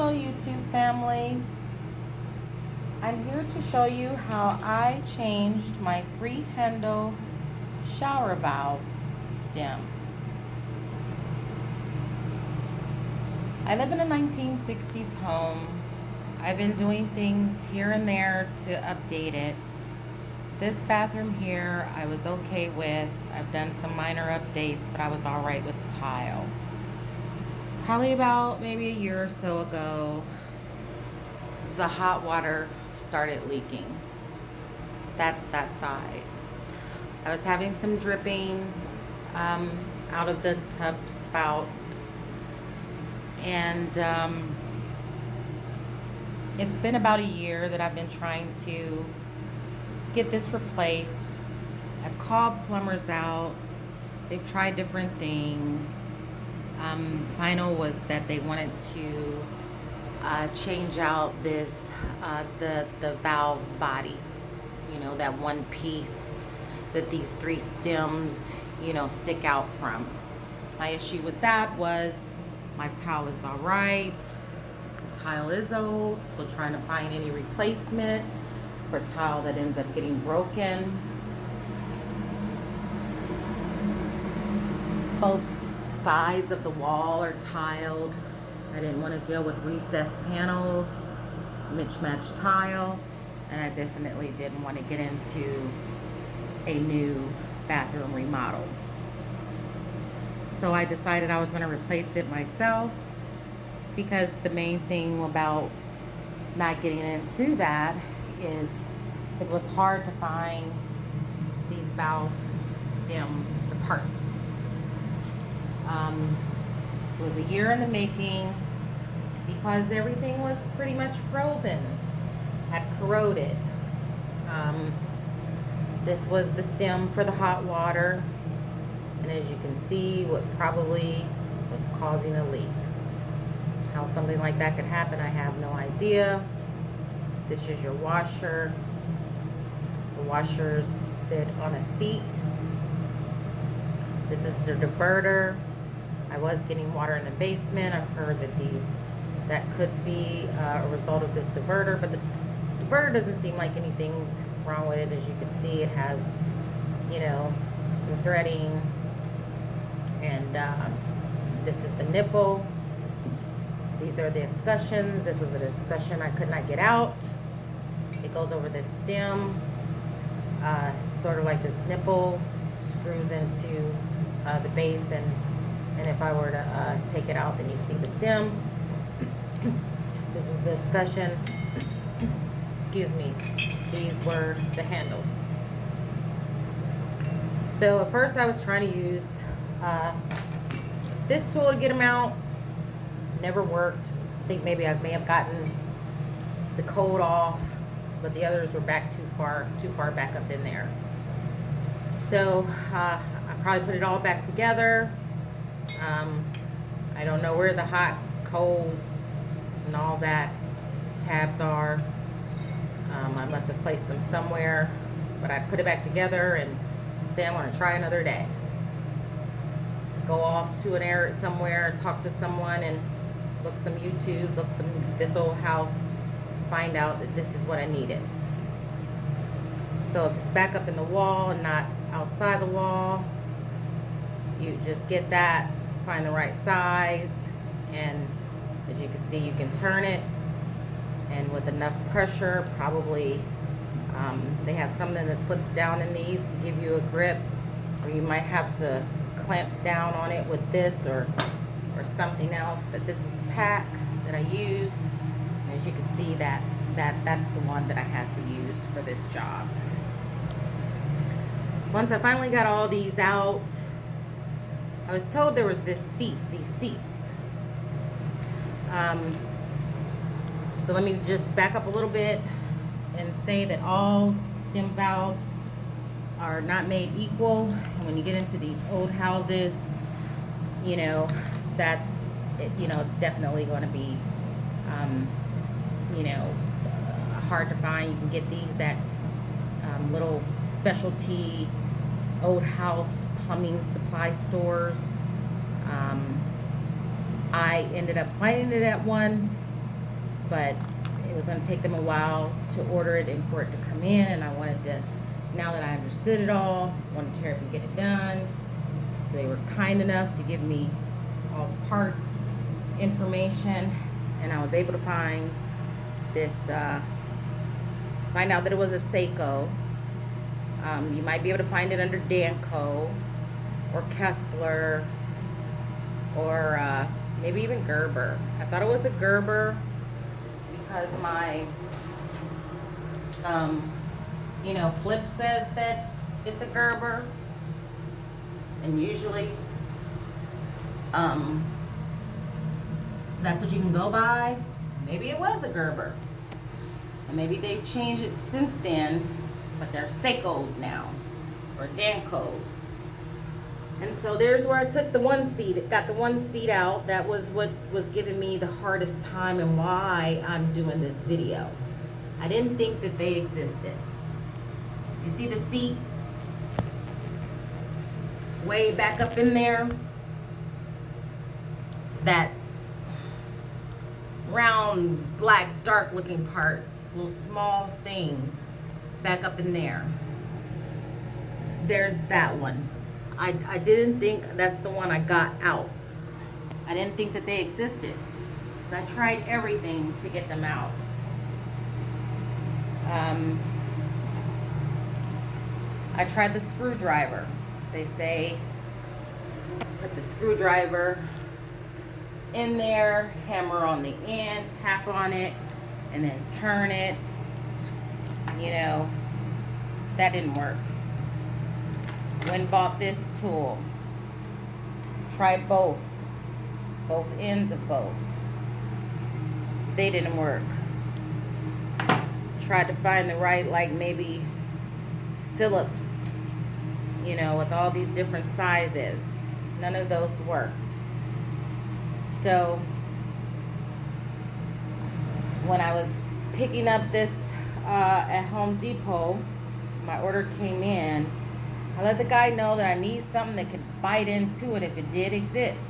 Hello YouTube family. I'm here to show you how I changed my 3-handle shower valve stems. I live in a 1960s home. I've been doing things here and there to update it. This bathroom here I was okay with. I've done some minor updates, but I was alright with the tile. Probably about maybe a year or so ago, the hot water started leaking. That's that side. I was having some dripping out of the tub spout, and it's been about a year that I've been trying to get this replaced. I've called plumbers out. They've tried different things. Final was that they wanted to change out this the valve body, you know, that one piece that these 3 stems, you know, stick out from. My issue with that was my tile is all right, the tile is old, so trying to find any replacement for tile that ends up getting broken. Both sides of the wall are tiled. I didn't want to deal with recessed panels, mismatched tile, and I definitely didn't want to get into a new bathroom remodel. So I decided I was going to replace it myself, because the main thing about not getting into that is it was hard to find these valve stem, the parts. It was a year in the making because everything was pretty much frozen, had corroded. This was the stem for the hot water, and as you can see, what probably was causing a leak. How something like that could happen, I have no idea. This is your washer. The washers sit on a seat. This is the diverter. I was getting water in the basement. I've heard that that could be a result of this diverter, but the diverter doesn't seem like anything's wrong with it. As you can see, it has, you know, some threading, and this is the nipple. These are the escutcheons. This was a discussion I could not get out. It goes over this stem, sort of like this nipple screws into the base, and if I were to take it out, then you see the stem. This is the escutcheon. Excuse me. These were the handles. So at first I was trying to use this tool to get them out. Never worked. I think maybe I may have gotten the coat off, but the others were back too far back up in there. So I probably put it all back together. I don't know where the hot, cold, and all that tabs are. I must have placed them somewhere, but I put it back together and say I'm going to try another day. Go off to an area somewhere, talk to someone, and look some YouTube, look some this old house, find out that this is what I needed. So if it's back up in the wall and not outside the wall, you just get that, find the right size, and as you can see, you can turn it, and with enough pressure, probably they have something that slips down in these to give you a grip, or you might have to clamp down on it with this or something else. But this is the pack that I used, and as you can see, that's the one that I had to use for this job. Once I finally got all these out, I was told there was these seats. So let me just back up a little bit and say that all stem valves are not made equal. And when you get into these old houses, you know, that's it, you know, it's definitely going to be, you know, hard to find. You can get these at little specialty old house plumbing supply stores. I ended up finding it at one but it was going to take them a while to order it and for it to come in, and I wanted to, now that I understood it all, wanted to hurry up and get it done. So they were kind enough to give me all the part information, and I was able to find this, find out that it was a Seiko. You might be able to find it under Danco or Kessler or maybe even Gerber. I thought it was a Gerber because my flip says that it's a Gerber, and usually that's what you can go by. Maybe it was a Gerber, and maybe they've changed it since then, but they're Seikos now, or Dancos. And so there's where I took the one seat. It got the one seat out. That was what was giving me the hardest time and why I'm doing this video. I didn't think that they existed. You see the seat way back up in there? That round, black, dark looking part, little small thing back up in there. There's that one. I didn't think that's the one I got out. I didn't think that they existed. So I tried everything to get them out. I tried the screwdriver. They say put the screwdriver in there, hammer on the end, tap on it, and then turn it. You know, that didn't work. Went and bought this tool. Tried both ends of both. They didn't work. Tried to find the right, like maybe Phillips, you know, with all these different sizes. None of those worked. So when I was picking up this at Home Depot, my order came in. I let the guy know that I need something that could bite into it if it did exist.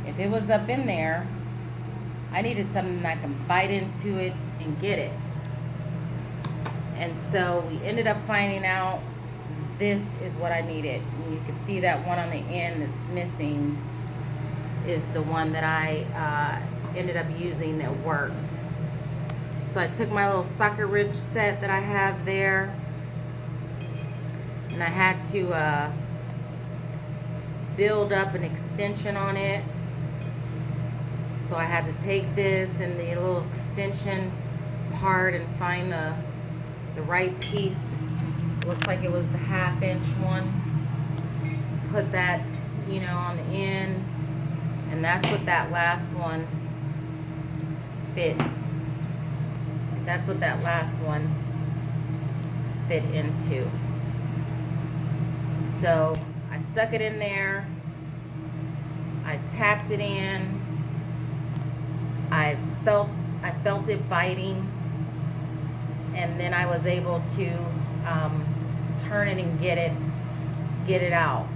If it was up in there, I needed something that I can bite into it and get it. And so we ended up finding out this is what I needed. And you can see that one on the end that's missing is the one that I ended up using that worked. So I took my little socket wrench set that I have there, and I had to build up an extension on it. So I had to take this and the little extension part and find the right piece. Looks like it was the 1/2 inch one. Put that, you know, on the end, and that's what that last one fit. That's what that last one fit into. So I stuck it in there. I tapped it in. I felt it biting, and then I was able to turn it and get it out.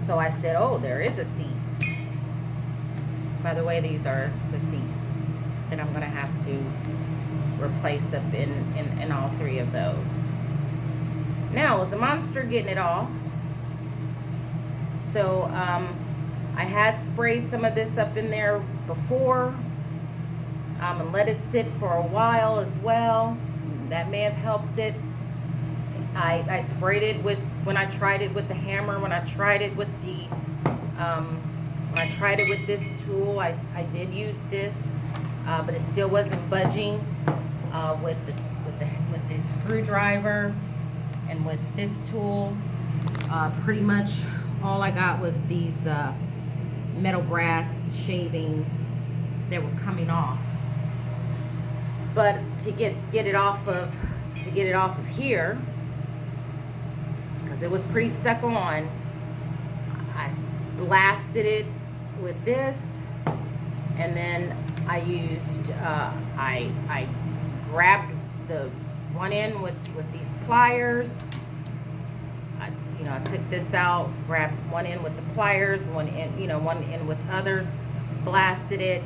So I said, oh, there is a seat. By the way, these are the seats that I'm gonna have to replace up in all three of those. Now, it was a monster getting it off. So I had sprayed some of this up in there before and let it sit for a while as well. That may have helped it. I sprayed it with, when I tried it with the hammer, when I tried it with the when I tried it with this tool, I did use this, but it still wasn't budging with the screwdriver and with this tool. Pretty much all I got was these metal brass shavings that were coming off. But to get it off of here, because it was pretty stuck on, I blasted it with this, and then I used I grabbed the one end with these pliers. I took this out, grabbed one end with the pliers, one end with others, blasted it,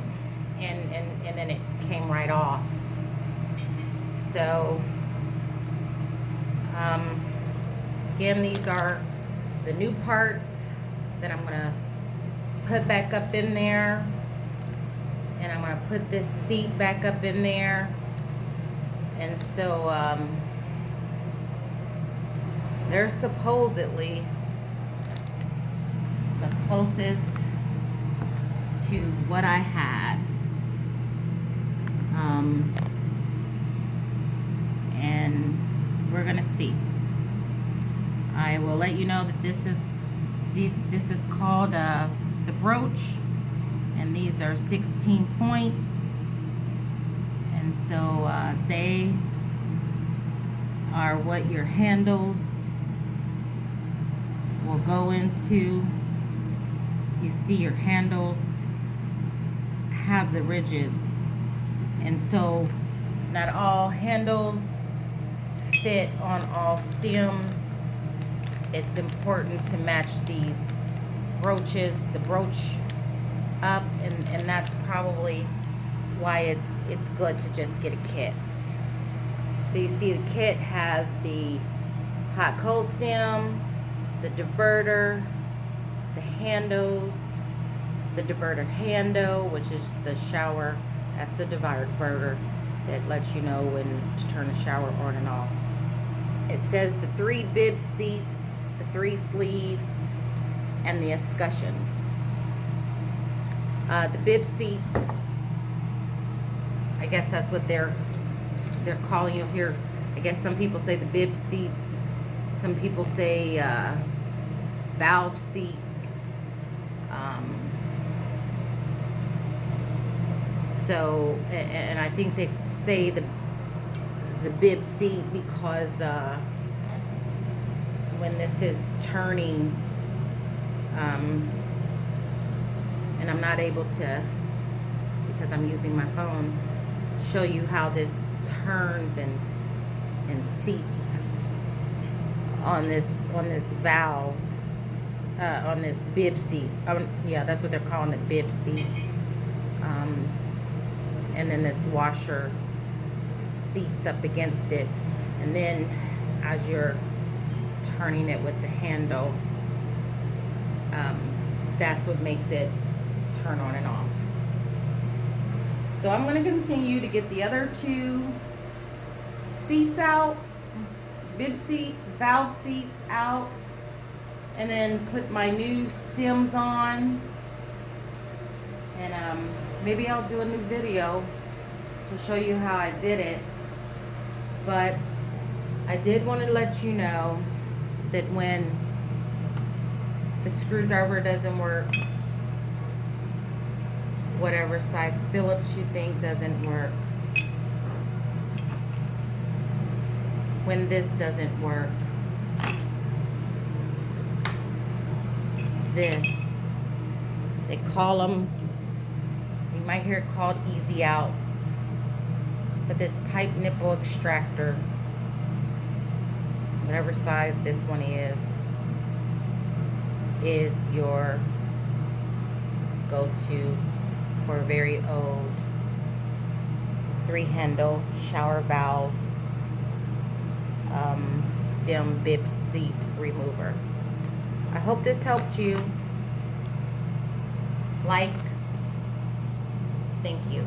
and then it came right off. So again, these are the new parts that I'm gonna put back up in there, and I'm gonna put this seat back up in there. And so they're supposedly the closest to what I had. And we're gonna see. I will let you know that this is called the brooch, and these are 16 points, and so they are what your handles will go into. You see your handles have the ridges, and so not all handles fit on all stems. It's important to match these brooches, the brooch up, and that's probably why it's good to just get a kit. So you see the kit has the hot cold stem, the diverter, the handles, the diverter handle, which is the shower. That's the diverter that lets you know when to turn the shower on and off. It says the 3 bib seats, the 3 sleeves, and the escutcheons. The bib seats, I guess that's what they're calling you here. I guess some people say the bib seats, some people say valve seats. So, and I think they say the bib seat because when this is turning, and I'm not able to, because I'm using my phone, show you how this turns and seats on this valve, on this bib seat. Yeah, that's what they're calling the bib seat. And then this washer seats up against it, and then as you're turning it with the handle, that's what makes it turn on and off. So I'm going to continue to get the other 2 seats out, bib seats, valve seats out, and then put my new stems on. And maybe I'll do a new video to show you how I did it. But I did want to let you know that when the screwdriver doesn't work, whatever size Phillips you think doesn't work, when this doesn't work, this, they call them, you might hear it called easy out, but this pipe nipple extractor, whatever size this one is your go-to for a very old 3-handle shower valve stem bib seat remover. I hope this helped you. Like, thank you.